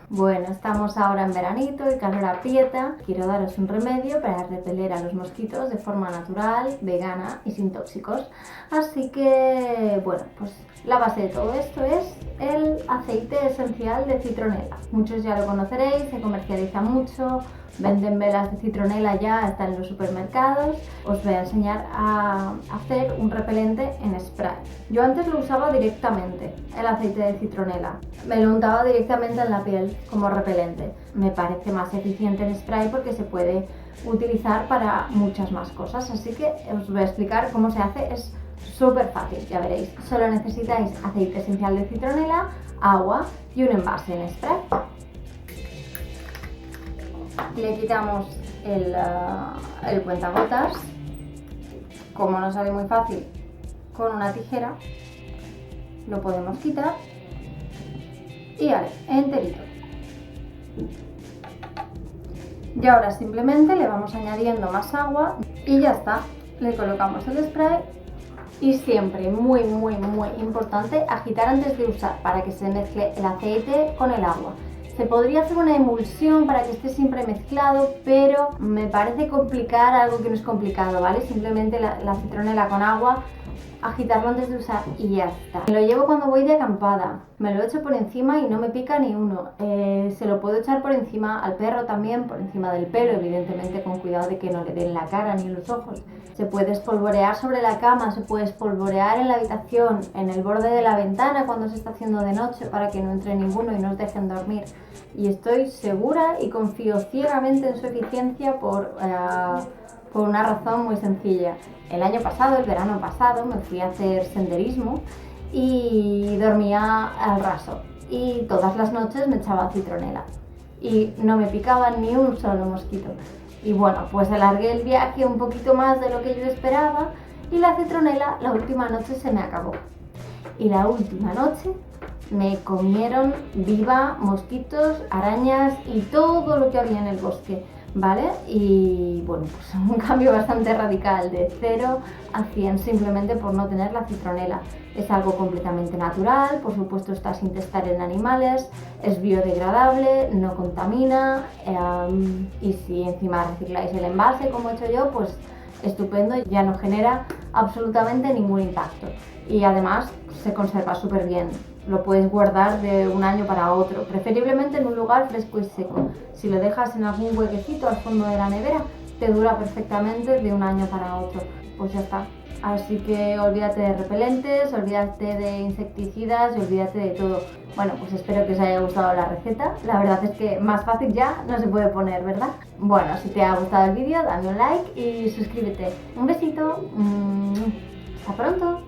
Bueno, estamos ahora en veranito y calor aprieta. Quiero daros un remedio para repeler a los mosquitos de forma natural, vegana y sin tóxicos. Así que, bueno, pues la base de todo esto es el aceite esencial de citronela. Muchos ya lo conoceréis, se comercializa mucho, venden velas de citronela ya, están en los supermercados. Os voy a enseñar a hacer un repelente en spray. Yo antes lo usaba directamente, el aceite de citronela. Me lo untaba directamente en la piel como repelente. Me parece más eficiente en spray porque se puede utilizar para muchas más cosas. Así que os voy a explicar cómo se hace. Es súper fácil, ya veréis. Solo necesitáis aceite esencial de citronela, agua y un envase en spray. Le quitamos el cuentagotas. Como no sale muy fácil, con una tijera lo podemos quitar y vale, enterito. Y ahora simplemente le vamos añadiendo más agua y ya está. Le colocamos el spray y siempre, muy importante, agitar antes de usar para que se mezcle el aceite con el agua. Se podría hacer una emulsión para que esté siempre mezclado, pero me parece complicar algo que no es complicado, ¿vale? Simplemente la citronela con agua, agitarlo antes de usar y ya está. Me lo llevo cuando voy de acampada, me lo echo por encima y no me pica ni uno. Se lo puedo echar por encima al perro también, por encima del pelo, evidentemente con cuidado de que no le den la cara ni los ojos. Se puede espolvorear sobre la cama, se puede espolvorear en la habitación, en el borde de la ventana cuando se está haciendo de noche para que no entre ninguno y nos dejen dormir. Y estoy segura y confío ciegamente en su eficiencia por una razón muy sencilla. El año pasado, el verano pasado, me fui a hacer senderismo y dormía al raso. Y todas las noches me echaba citronela. Y no me picaba ni un solo mosquito. Y bueno, pues alargué el viaje un poquito más de lo que yo esperaba y la citronela la última noche se me acabó. Y la última noche me comieron viva mosquitos, arañas y todo lo que había en el bosque, ¿vale? Y bueno, pues un cambio bastante radical de 0 a 100 simplemente por no tener la citronela. Es algo completamente natural, por supuesto está sin testar en animales, es biodegradable, no contamina y si encima recicláis el envase como he hecho yo, pues estupendo, ya no genera absolutamente ningún impacto y además se conserva súper bien. Lo puedes guardar de un año para otro, preferiblemente en un lugar fresco y seco. Si lo dejas en algún huequecito al fondo de la nevera, te dura perfectamente de un año para otro. Pues ya está. Así que olvídate de repelentes, olvídate de insecticidas y olvídate de todo. Bueno, pues espero que os haya gustado la receta. La verdad es que más fácil ya no se puede poner, ¿verdad? Bueno, si te ha gustado el vídeo, dame un like y suscríbete. Un besito. Hasta pronto.